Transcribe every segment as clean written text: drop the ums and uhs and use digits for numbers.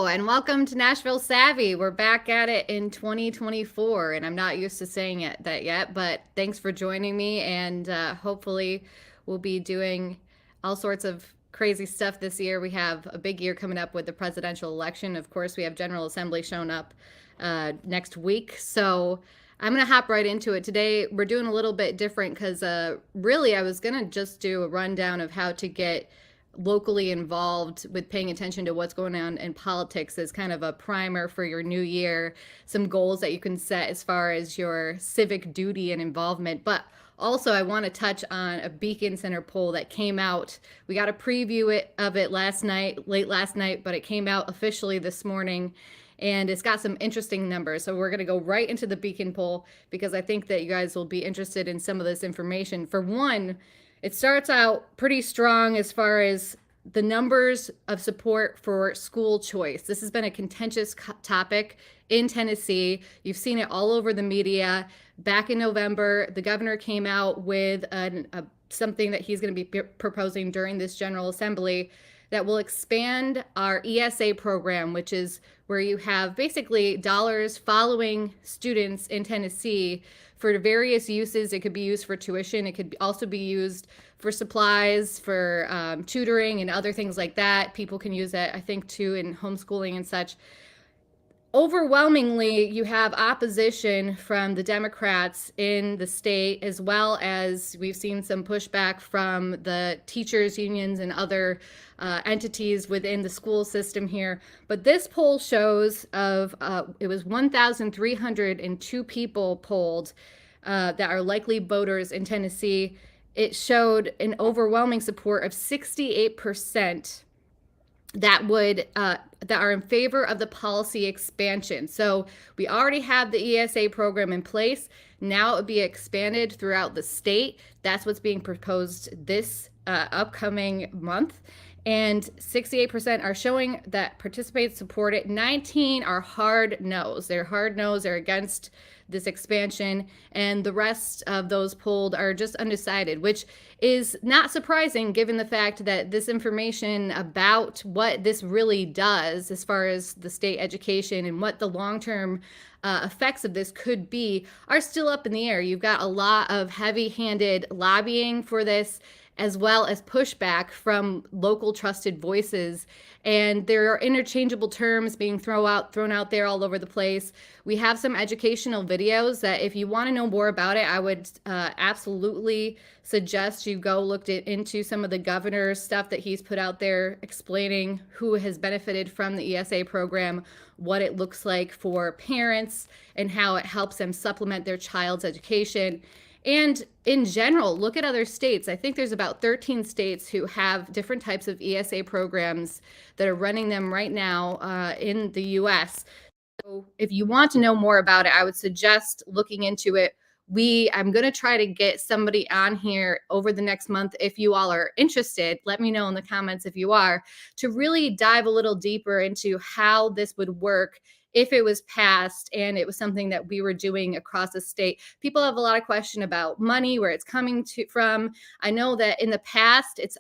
and welcome to Nashville Savvy. We're back at it in 2024, and I'm not used to saying that yet, but thanks for joining me, and hopefully, we'll be doing all sorts of crazy stuff this year. We have a big year coming up with the presidential election. Of course, we have General Assembly showing up next week, so I'm going to hop right into it. Today, we're doing a little bit different because really, I was going to just do a rundown of how to get locally involved with paying attention to what's going on in politics as kind of a primer for your new year, some goals that you can set as far as your civic duty and involvement. But also, I want to touch on a Beacon Center poll that came out. We got a preview of it last night, late last night, but it came out officially this morning. And it's got some interesting numbers. So we're going to go right into the Beacon poll because I think that you guys will be interested in some of this information. For one, it starts out pretty strong as far as the numbers of support for school choice. This has been a contentious topic in Tennessee. You've seen it all over the media. Back in November, the governor came out with something that he's going to be proposing during this General Assembly that will expand our ESA program, which is where you have basically dollars following students in Tennessee for various uses. It could be used for tuition. It could also be used for supplies, for tutoring and other things like that. People can use that, I think, too, in homeschooling and such. Overwhelmingly, you have opposition from the Democrats in the state, as well as we've seen some pushback from the teachers' unions and other entities within the school system here. But this poll shows it was 1,302 people polled that are likely voters in Tennessee. It showed an overwhelming support of 68% that are in favor of the policy expansion. So we already have the ESA program in place. Now it would be expanded throughout the state. That's what's being proposed this upcoming month. And 68% are showing that participate, support it. 19 are hard no's. They're hard no's. They're against this expansion. And the rest of those polled are just undecided, which is not surprising given the fact that this information about what this really does as far as the state education and what the long-term effects of this could be are still up in the air. You've got a lot of heavy-handed lobbying for this, as well as pushback from local trusted voices. And there are interchangeable terms being thrown out there all over the place. We have some educational videos that if you want to know more about it, I would absolutely suggest you go look into some of the governor's stuff that he's put out there explaining who has benefited from the ESA program, what it looks like for parents, and how it helps them supplement their child's education. And in general, look at other states. I think there's about 13 states who have different types of ESA programs that are running them right now in the U.S. So if you want to know more about it, I would suggest looking into it. I'm going to try to get somebody on here over the next month. If you all are interested, let me know in the comments if you are, to really dive a little deeper into how this would work if it was passed and it was something that we were doing across the state. People have a lot of question about money, where it's coming from. I know that in the past, it's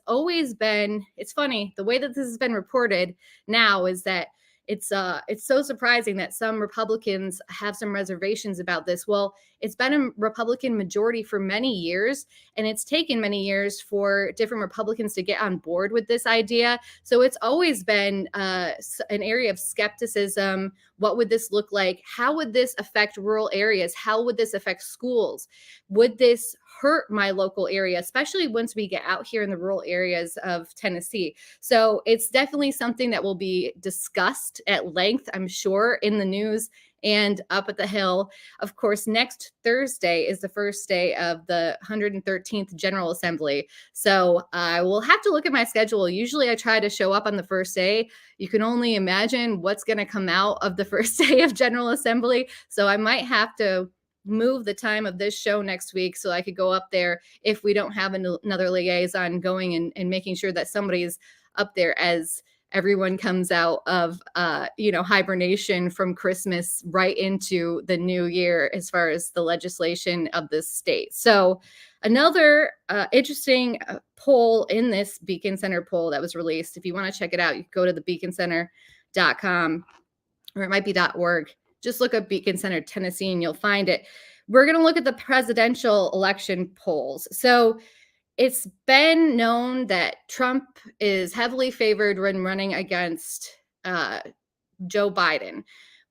funny, the way that this has been reported now is that it's so surprising that some Republicans have some reservations about this. Well, it's been a Republican majority for many years, and it's taken many years for different Republicans to get on board with this idea. So it's always been an area of skepticism. What would this look like? How would this affect rural areas? How would this affect schools? Would this hurt my local area, especially once we get out here in the rural areas of Tennessee? So it's definitely something that will be discussed at length, I'm sure, in the news and up at the Hill. Of course, next Thursday is the first day of the 113th General Assembly. So I will have to look at my schedule. Usually I try to show up on the first day. You can only imagine what's going to come out of the first day of General Assembly. So I might have to move the time of this show next week so I could go up there if we don't have another liaison going and making sure that somebody's up there as everyone comes out of hibernation from Christmas right into the new year as far as the legislation of this state. So another interesting poll in this Beacon Center poll that was released, if you want to check it out, you can go to the Beacon Center beaconcenter.com, or it might be .org. Just look up Beacon Center, Tennessee, and you'll find it. We're going to look at the presidential election polls. So it's been known that Trump is heavily favored when running against Joe Biden.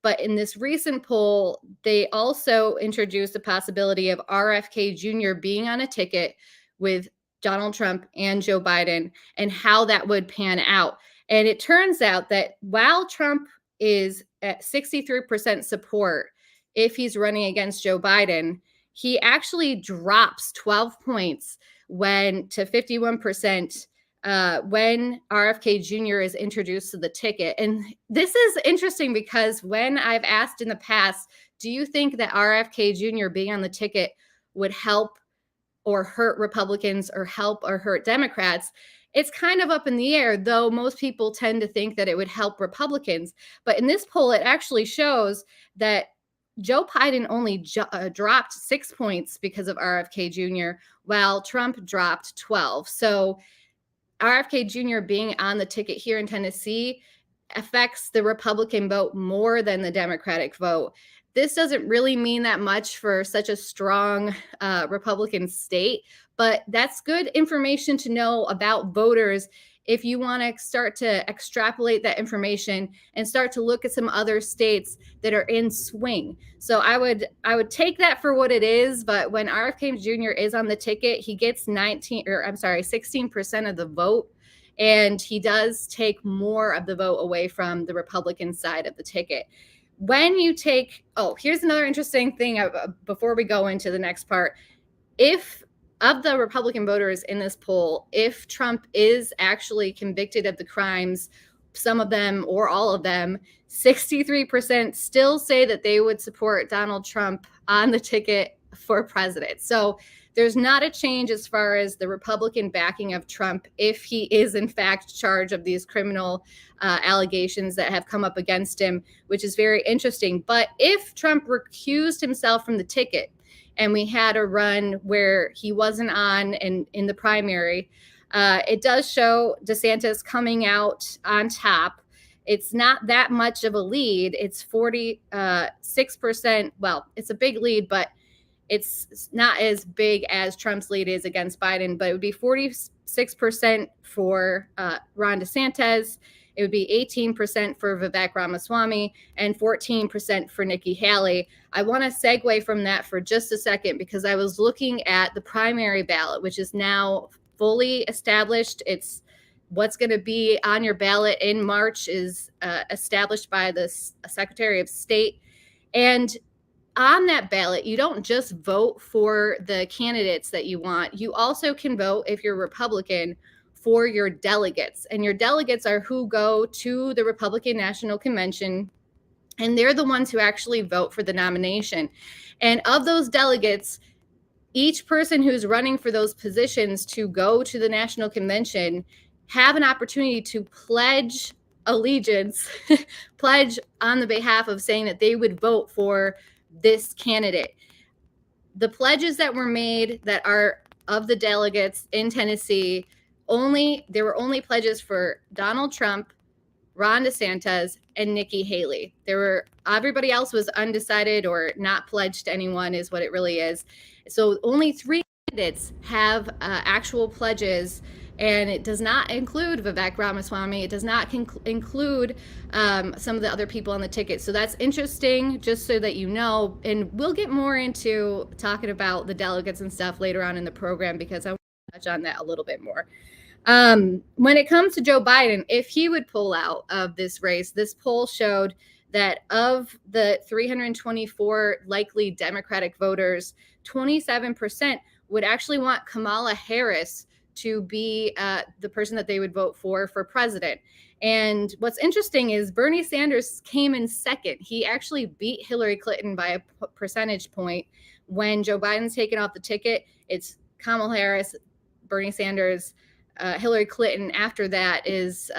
But in this recent poll, they also introduced the possibility of RFK Jr. being on a ticket with Donald Trump and Joe Biden, and how that would pan out. And it turns out that while Trump is at 63% support if he's running against Joe Biden, he actually drops 12 points to 51% when RFK Jr. is introduced to the ticket. And this is interesting because when I've asked in the past, do you think that RFK Jr. being on the ticket would help or hurt Republicans or help or hurt Democrats? It's kind of up in the air, though most people tend to think that it would help Republicans. But in this poll, it actually shows that Joe Biden only dropped 6 points because of RFK Jr., while Trump dropped 12. So RFK Jr. being on the ticket here in Tennessee affects the Republican vote more than the Democratic vote. This doesn't really mean that much for such a strong Republican state, but that's good information to know about voters if you want to start to extrapolate that information and start to look at some other states that are in swing. So I would take that for what it is, but when RFK Jr. is on the ticket, he gets 16% of the vote, and he does take more of the vote away from the Republican side of the ticket. When you take, here's another interesting thing before we go into the next part. If of the Republican voters in this poll, if Trump is actually convicted of the crimes, some of them or all of them, 63% still say that they would support Donald Trump on the ticket for president. So there's not a change as far as the Republican backing of Trump if he is in fact charged of these criminal allegations that have come up against him, which is very interesting. But if Trump recused himself from the ticket and we had a run where he wasn't on in the primary, it does show DeSantis coming out on top. It's not that much of a lead. It's 46%. Well, it's a big lead, but it's not as big as Trump's lead is against Biden, but it would be 46% for Ron DeSantis. It would be 18% for Vivek Ramaswamy and 14% for Nikki Haley. I want to segue from that for just a second because I was looking at the primary ballot, which is now fully established. It's what's going to be on your ballot in March is established by the Secretary of State. And on that ballot, you don't just vote for the candidates that you want. You also can vote, if you're Republican, for your delegates. And your delegates are who go to the Republican National Convention, and they're the ones who actually vote for the nomination. And of those delegates, each person who's running for those positions to go to the National Convention have an opportunity to pledge allegiance, pledge on the behalf of saying that they would vote for this candidate. The pledges that were made that are of the delegates in Tennessee, there were only pledges for Donald Trump, Ron DeSantis, and Nikki Haley. Everybody else was undecided or not pledged to anyone is what it really is. So only 3 candidates have actual pledges, and it does not include Vivek Ramaswamy. It does not include some of the other people on the ticket. So that's interesting, just so that you know. And we'll get more into talking about the delegates and stuff later on in the program because I want to touch on that a little bit more. When it comes to Joe Biden, if he would pull out of this race, this poll showed that of the 324 likely Democratic voters, 27% would actually want Kamala Harris to be the person that they would vote for president. And what's interesting is Bernie Sanders came in second. He actually beat Hillary Clinton by a percentage point. When Joe Biden's taken off the ticket, it's Kamala Harris, Bernie Sanders, Hillary Clinton. After that is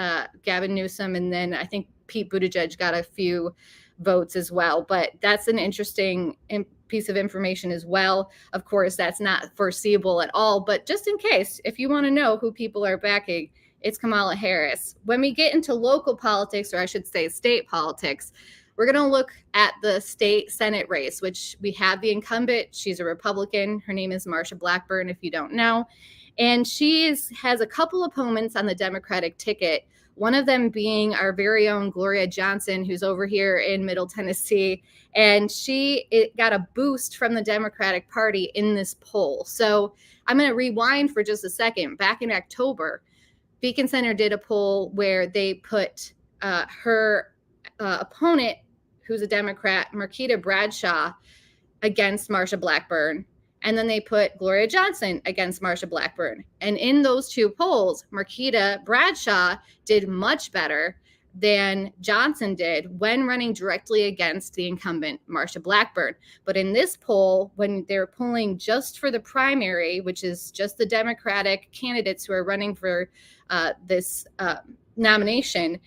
Gavin Newsom, and then I think Pete Buttigieg got a few votes as well. But that's an interesting piece of information as well. Of course, that's not foreseeable at all, but just in case, if you want to know who people are backing, it's Kamala Harris. When we get into local politics, or I should say state politics, we're going to look at the state Senate race, which we have the incumbent. She's a Republican. Her name is Marsha Blackburn, if you don't know. And she has a couple opponents on the Democratic ticket, one of them being our very own Gloria Johnson, who's over here in Middle Tennessee. And it got a boost from the Democratic Party in this poll. So I'm going to rewind for just a second. Back in October, Beacon Center did a poll where they put her opponent, who's a Democrat, Marquita Bradshaw, against Marsha Blackburn. And then they put Gloria Johnson against Marsha Blackburn. And in those two polls, Marquita Bradshaw did much better than Johnson did when running directly against the incumbent Marsha Blackburn. But in this poll, when they're polling just for the primary, which is just the Democratic candidates who are running for this nomination,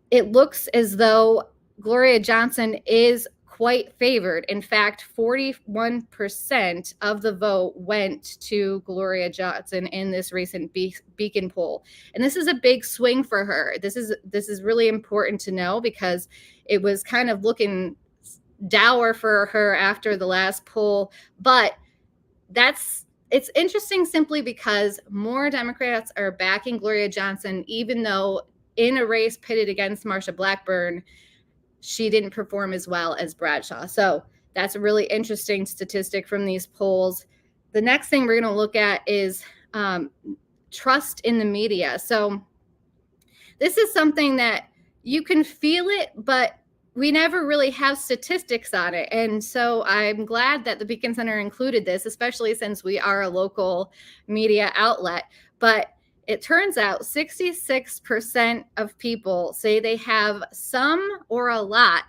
it looks as though Gloria Johnson is quite favored. In fact, 41% of the vote went to Gloria Johnson in this recent Beacon poll. And this is a big swing for her. This is really important to know because it was kind of looking dour for her after the last poll. But it's interesting simply because more Democrats are backing Gloria Johnson, even though in a race pitted against Marsha Blackburn, she didn't perform as well as Bradshaw. So that's a really interesting statistic from these polls. The next thing we're going to look at is trust in the media. So this is something that you can feel it, but we never really have statistics on it. And so I'm glad that the Beacon Center included this, especially since we are a local media outlet. But it turns out 66% of people say they have some or a lot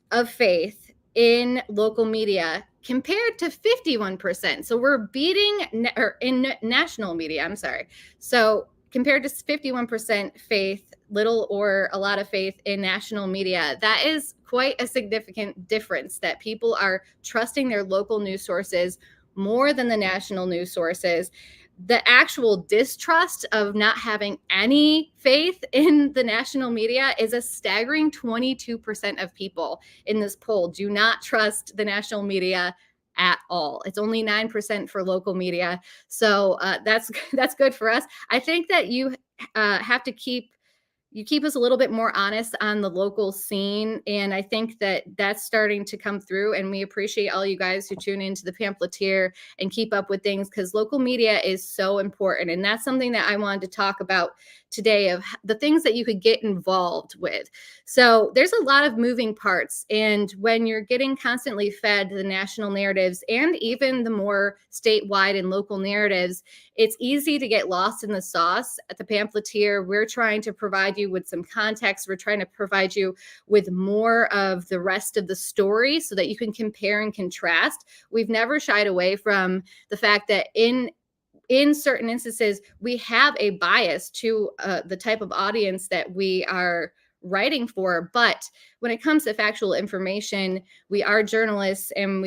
of faith in local media compared to 51%. So we're beating, or in national media, I'm sorry. So compared to 51% faith, little or a lot of faith in national media, that is quite a significant difference, that people are trusting their local news sources more than the national news sources. The actual distrust of not having any faith in the national media is a staggering 22% of people in this poll do not trust the national media at all. It's only 9% for local media. So that's good for us. I think that you have to keep us a little bit more honest on the local scene. And I think that that's starting to come through. And we appreciate all you guys who tune into the Pamphleteer and keep up with things, because local media is so important. And that's something that I wanted to talk about today, of the things that you could get involved with. So there's a lot of moving parts. And when you're getting constantly fed the national narratives and even the more statewide and local narratives, it's easy to get lost in the sauce. At the Pamphleteer, we're trying to provide you with some context. We're trying to provide you with more of the rest of the story so that you can compare and contrast. We've never shied away from the fact that in certain instances, we have a bias to the type of audience that we are writing for. But when it comes to factual information, we are journalists, and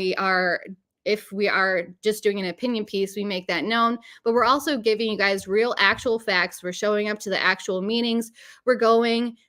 if we are just doing an opinion piece, we make that known. But we're also giving you guys real actual facts. We're showing up to the actual meetings. We're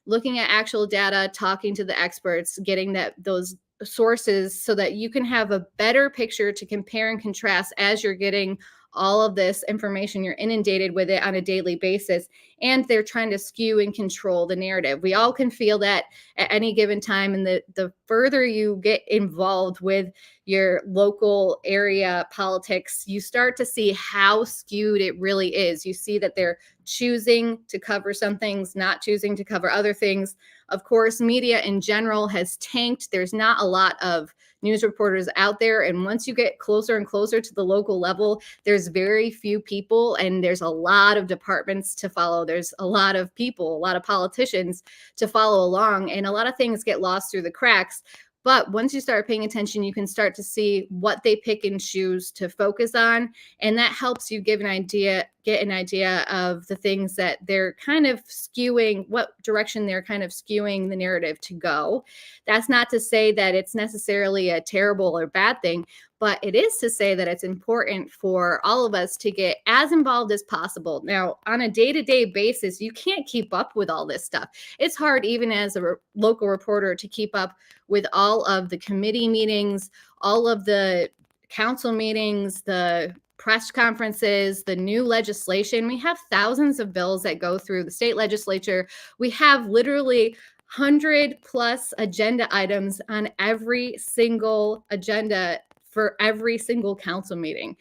looking at actual data, talking to the experts, getting those sources so that you can have a better picture to compare and contrast as you're getting all of this information. You're inundated with it on a daily basis, and they're trying to skew and control the narrative. We all can feel that at any given time. And the further you get involved with your local area politics, you start to see how skewed it really is. You see that they're choosing to cover some things, not choosing to cover other things. Of course, media in general has tanked. There's not a lot of news reporters out there. And once you get closer and closer to the local level, there's very few people, and there's a lot of departments to follow. There's a lot of people, a lot of politicians to follow along, and a lot of things get lost through the cracks. But once you start paying attention, you can start to see what they pick and choose to focus on. And that helps you get an idea get an idea of the things that they're kind of skewing, what direction they're kind of skewing the narrative to go. That's not to say that it's necessarily a terrible or bad thing, but it is to say that it's important for all of us to get as involved as possible. Now, on a day-to-day basis, you can't keep up with all this stuff. It's hard, even as a local reporter, to keep up with all of the committee meetings, all of the council meetings, the press conferences, the new legislation. We have thousands of bills that go through the state legislature. We have literally 100+ agenda items on every single agenda for every single council meeting.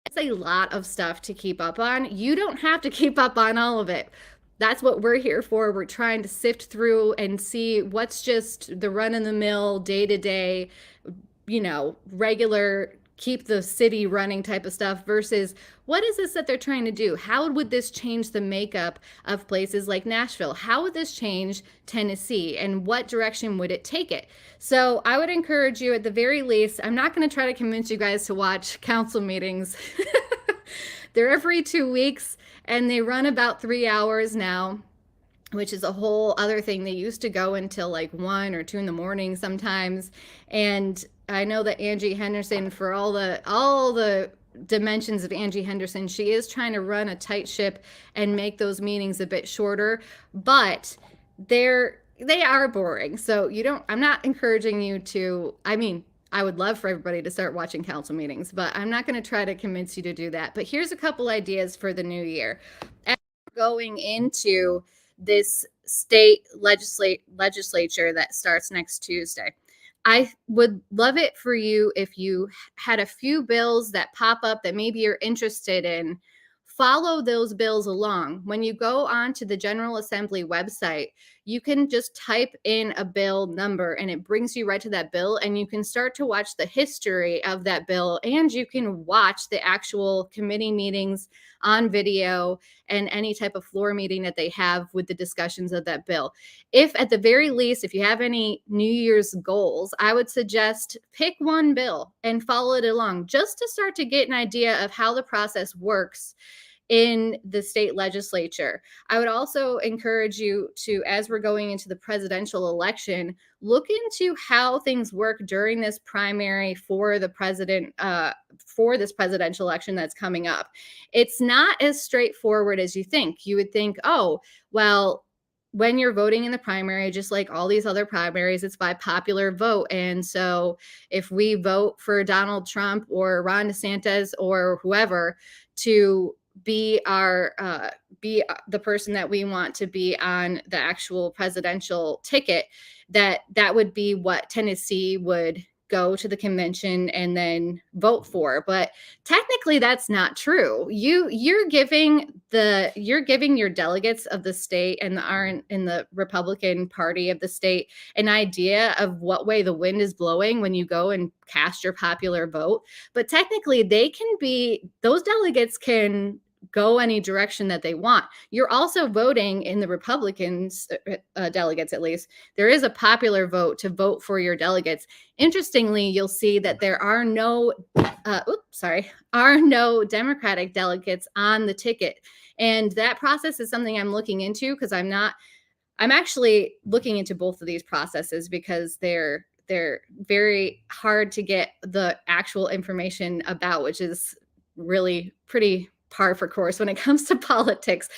It's a lot of stuff to keep up on. You don't have to keep up on all of it. That's what we're here for. We're trying to sift through and see what's just the run of the mill, day to day, regular, keep the city running type of stuff versus what is this that they're trying to do? How would this change the makeup of places like Nashville? How would this change Tennessee? And what direction would it take it? So I would encourage you, at the very least, I'm not going to try to convince you guys to watch council meetings. They're every 2 weeks and they run about 3 hours now, which is a whole other thing. They used to go until like 1 or 2 in the morning sometimes. And I know that Angie Henderson, for all the dimensions of Angie Henderson, she is trying to run a tight ship and make those meetings a bit shorter, but they are boring. So I'm not encouraging you to, I would love for everybody to start watching council meetings, but I'm not going to try to convince you to do that. But here's a couple ideas for the new year. As we're going into this state legislature that starts next Tuesday, I would love it for you if you had a few bills that pop up that maybe you're interested in. Follow those bills along. When you go onto the General Assembly website, you can just type in a bill number and it brings you right to that bill, and you can start to watch the history of that bill, and you can watch the actual committee meetings on video and any type of floor meeting that they have with the discussions of that bill. If at the very least, if you have any New Year's goals, I would suggest pick one bill and follow it along just to start to get an idea of how the process works in the state legislature. I would also encourage you to, as we're going into the presidential election, look into how things work during this primary for the president, for this presidential election that's coming up. It's not as straightforward as you think. You would think, oh, well, when you're voting in the primary, just like all these other primaries, it's by popular vote. And so if we vote for Donald Trump or Ron DeSantis or whoever to be the person that we want to be on the actual presidential ticket, that would be what Tennessee would go to the convention and then vote for. But technically that's not true. You're giving your delegates of the state and in the Republican Party of the state an idea of what way the wind is blowing when you go and cast your popular vote. But technically those delegates can go any direction that they want. You're also voting in the Republicans, delegates at least. There is a popular vote to vote for your delegates. Interestingly, you'll see that there are no Democratic delegates on the ticket. And that process is something I'm looking into, because I'm actually looking into both of these processes because they're very hard to get the actual information about, which is really pretty par for course when it comes to politics.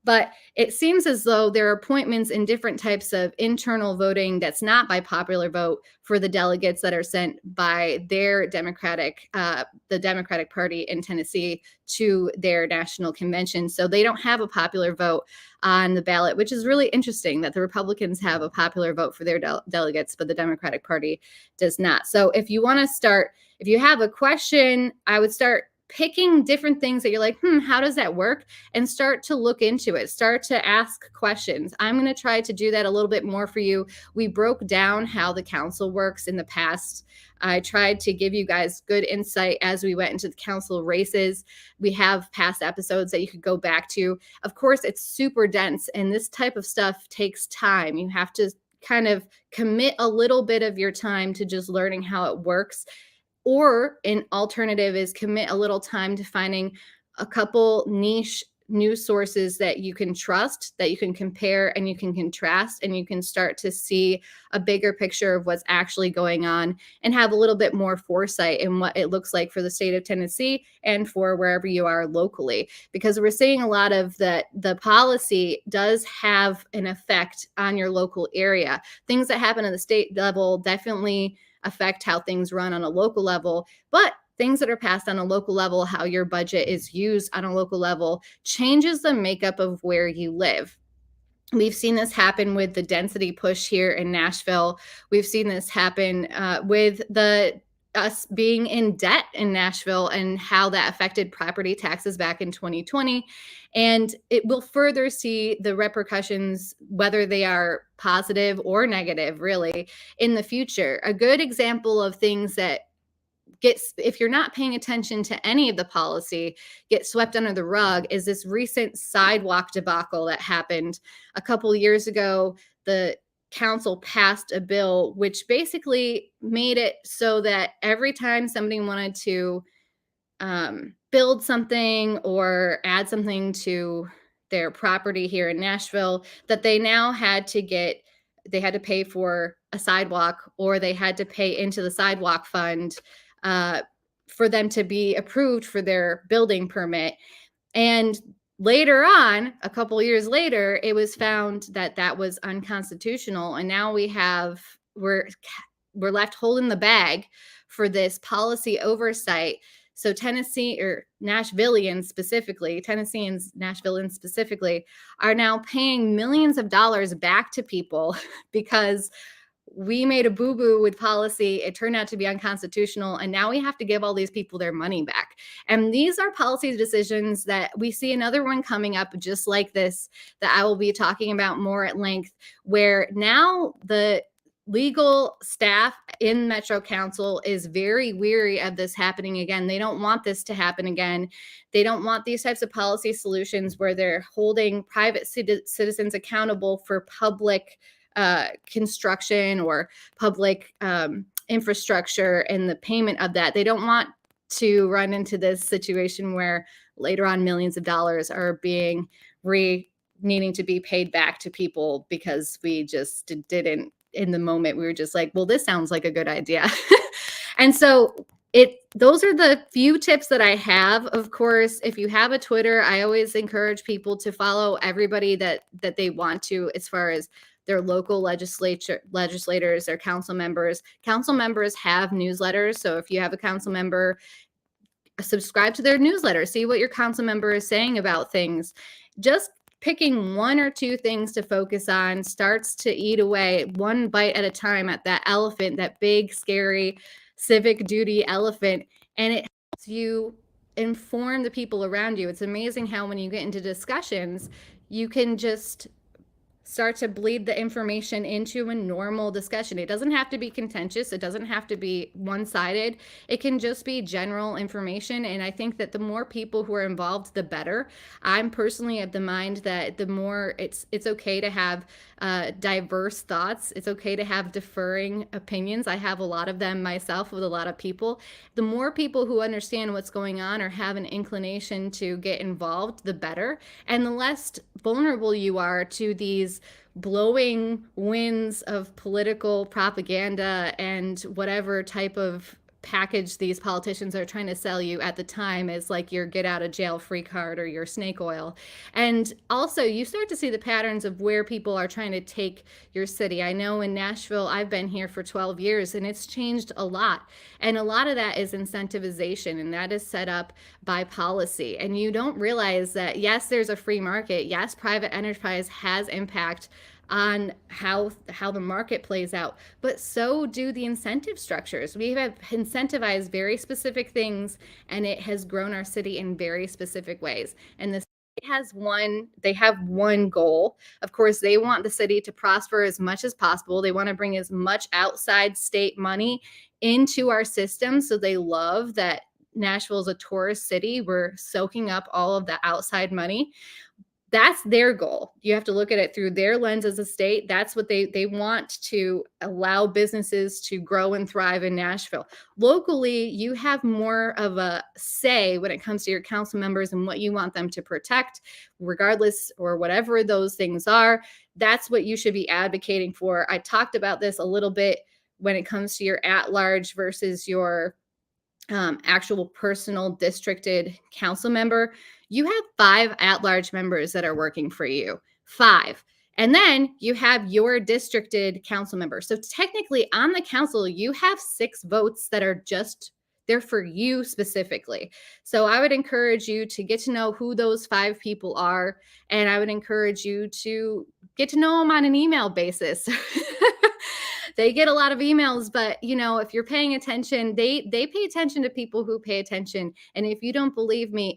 But it seems as though there are appointments in different types of internal voting that's not by popular vote for the delegates that are sent by their the Democratic Party in Tennessee to their national convention. So they don't have a popular vote on the ballot, which is really interesting that the Republicans have a popular vote for their delegates, but the Democratic Party does not. So if you have a question, I would start picking different things that you're like, how does that work? And start to look into it. Start to ask questions. I'm going to try to do that a little bit more for you. We broke down how the council works in the past. I tried to give you guys good insight as we went into the council races. We have past episodes that you could go back to. Of course, it's super dense, and this type of stuff takes time. You have to kind of commit a little bit of your time to just learning how it works. Or an alternative is commit a little time to finding a couple niche news sources that you can trust, that you can compare and you can contrast, and you can start to see a bigger picture of what's actually going on and have a little bit more foresight in what it looks like for the state of Tennessee and for wherever you are locally. Because we're seeing a lot of that the policy does have an effect on your local area. Things that happen at the state level definitely affect how things run on a local level, but things that are passed on a local level, how your budget is used on a local level, changes the makeup of where you live. We've seen this happen with the density push here in Nashville. We've seen this happen with us being in debt in Nashville and how that affected property taxes back in 2020. And it will further see the repercussions, whether they are positive or negative, really, in the future. A good example of things that if you're not paying attention to any of the policy, get swept under the rug is this recent sidewalk debacle that happened a couple years ago. The council passed a bill which basically made it so that every time somebody wanted to build something or add something to their property here in Nashville, that they now they had to pay for a sidewalk, or they had to pay into the sidewalk fund uh, for them to be approved for their building permit. And later on, a couple years later, it was found that that was unconstitutional. And now we're left holding the bag for this policy oversight. So Tennesseans, Nashvillians specifically, are now paying millions of dollars back to people because we made a boo-boo with policy. It turned out to be unconstitutional, and now we have to give all these people their money back. And these are policy decisions that we see another one coming up just like this that I will be talking about more at length, where now the legal staff in Metro Council is very weary of this happening again. They don't want this to happen again. They don't want these types of policy solutions where they're holding private citizens accountable for public construction or public infrastructure and the payment of that. They don't want to run into this situation where later on millions of dollars are being needing to be paid back to people because we just didn't, in the moment, we were just like, well, this sounds like a good idea. And so those are the few tips that I have. Of course, if you have a Twitter, I always encourage people to follow everybody that they want to, as far as their local legislators, their council members. Council members have newsletters. So if you have a council member, subscribe to their newsletter, see what your council member is saying about things. Just picking one or two things to focus on starts to eat away one bite at a time at that elephant, that big, scary civic duty elephant. And it helps you inform the people around you. It's amazing how when you get into discussions, you can just start to bleed the information into a normal discussion. It doesn't have to be contentious. It doesn't have to be one-sided. It can just be general information. And I think that the more people who are involved, the better. I'm personally of the mind that the more it's okay to have diverse thoughts. It's okay to have differing opinions. I have a lot of them myself with a lot of people. The more people who understand what's going on or have an inclination to get involved, the better. And the less vulnerable you are to these blowing winds of political propaganda and whatever type of package these politicians are trying to sell you at the time as like your get out of jail free card or your snake oil. And also you start to see the patterns of where people are trying to take your city. I know in Nashville, I've been here for 12 years and it's changed a lot. And a lot of that is incentivization, and that is set up by policy. And you don't realize that, yes, there's a free market. Yes, private enterprise has impact on how the market plays out, but so do the incentive structures. We have incentivized very specific things, and it has grown our city in very specific ways. And the city they have one goal. Of course, they want the city to prosper as much as possible. They want to bring as much outside state money into our system. So they love that Nashville is a tourist city. We're soaking up all of the outside money. that's their goal. You have to look at it through their lens as a state. That's what they want to allow businesses to grow and thrive in Nashville. Locally, you have more of a say when it comes to your council members and what you want them to protect, regardless or whatever those things are. That's what you should be advocating for. I talked about this a little bit when it comes to your at-large versus your actual personal districted council member. You have 5 at-large members that are working for you. 5. And then you have your districted council member. So technically on the council, you have 6 votes that are just they're for you specifically. So I would encourage you to get to know who those 5 people are. And I would encourage you to get to know them on an email basis. They get a lot of emails, but if you're paying attention, they pay attention to people who pay attention. And if you don't believe me,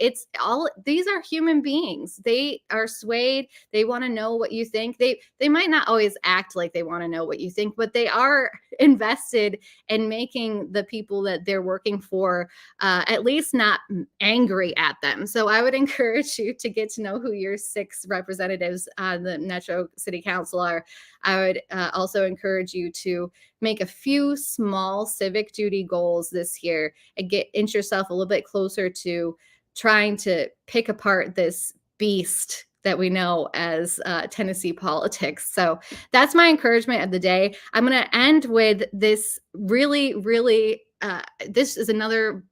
these are human beings. They are swayed. They want to know what you think. They might not always act like they want to know what you think, but they are invested in making the people that they're working for at least not angry at them. So I would encourage you to get to know who your 6 representatives on the Metro City Council are. I would also encourage you to make a few small civic duty goals this year and inch yourself a little bit closer to trying to pick apart this beast that we know as Tennessee politics. So that's my encouragement of the day. I'm going to end with this really, really, this is another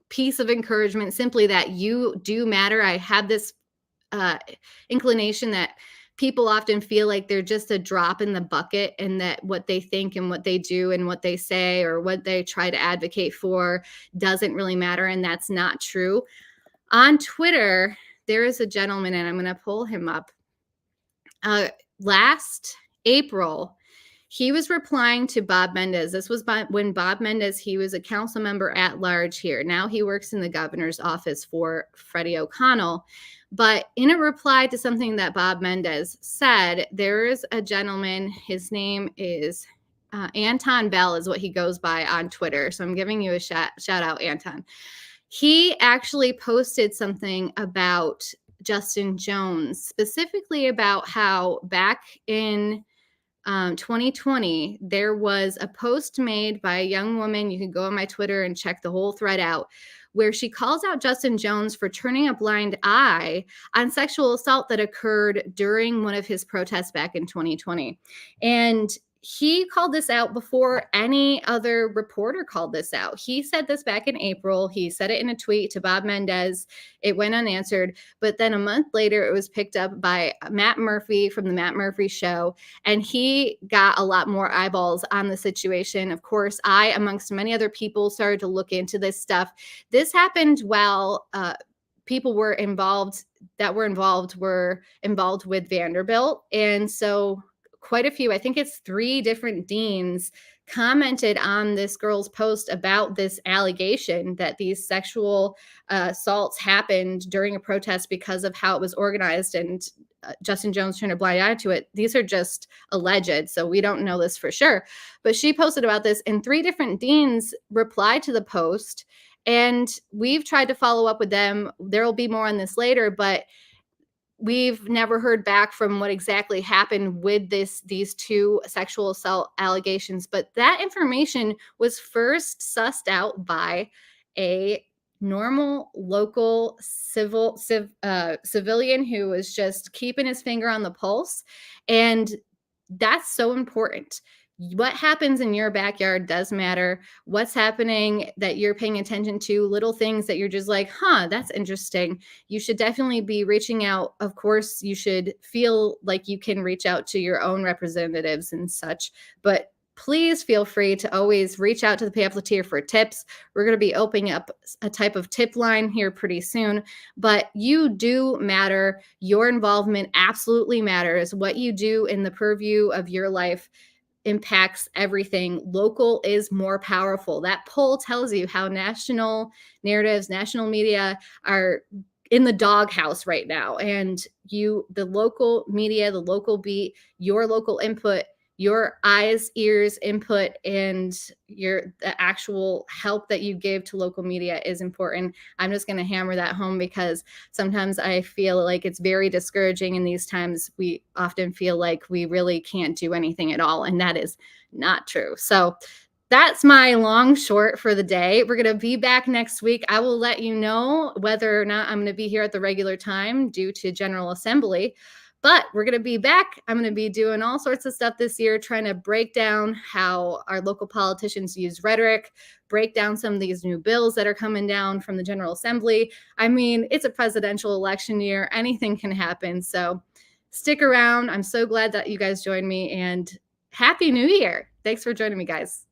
piece of encouragement, simply that you do matter. I have this inclination that people often feel like they're just a drop in the bucket, and that what they think and what they do and what they say or what they try to advocate for doesn't really matter. And that's not true. On Twitter, there is a gentleman, and I'm going to pull him up. Last April, he was replying to Bob Mendez. This was when Bob Mendez, he was a council member at large here. Now he works in the governor's office for Freddie O'Connell. But in a reply to something that Bob Mendez said, there is a gentleman, his name is Anton Bell is what he goes by on Twitter. So I'm giving you a shout out, Anton. He actually posted something about Justin Jones, specifically about how back in 2020, there was a post made by a young woman. You can go on my Twitter and check the whole thread out, where she calls out Justin Jones for turning a blind eye on sexual assault that occurred during one of his protests back in 2020. And he called this out before any other reporter called this out. He said this back in April. He said it in a tweet to Bob Mendez. It went unanswered. But then a month later, it was picked up by Matt Murphy from the Matt Murphy Show. And he got a lot more eyeballs on the situation. Of course, I, amongst many other people, started to look into this stuff. This happened while people were involved with Vanderbilt. And so quite a few, I think it's 3 different deans, commented on this girl's post about this allegation that these sexual assaults happened during a protest because of how it was organized, and Justin Jones turned a blind eye to it. These are just alleged, so we don't know this for sure. But she posted about this, and 3 different deans replied to the post, and we've tried to follow up with them. There will be more on this later, but we've never heard back from what exactly happened with these 2 sexual assault allegations. But that information was first sussed out by a normal local civilian who was just keeping his finger on the pulse. And that's so important. What happens in your backyard does matter. What's happening that you're paying attention to, little things that you're just like, that's interesting. You should definitely be reaching out. Of course, you should feel like you can reach out to your own representatives and such, but please feel free to always reach out to the pamphleteer for tips. We're going to be opening up a type of tip line here pretty soon, but you do matter. Your involvement absolutely matters. What you do in the purview of your life impacts everything. Local is more powerful. That poll tells you how national narratives, national media are in the doghouse right now. And the local media, the local beat, your local input, your eyes, ears, input, and the actual help that you give to local media is important. I'm just going to hammer that home because sometimes I feel like it's very discouraging in these times. We often feel like we really can't do anything at all, and that is not true. So that's my long short for the day. We're going to be back next week. I will let you know whether or not I'm going to be here at the regular time due to General Assembly. But we're going to be back. I'm going to be doing all sorts of stuff this year, trying to break down how our local politicians use rhetoric, break down some of these new bills that are coming down from the General Assembly. I mean, it's a presidential election year. Anything can happen. So stick around. I'm so glad that you guys joined me, and Happy New Year. Thanks for joining me, guys.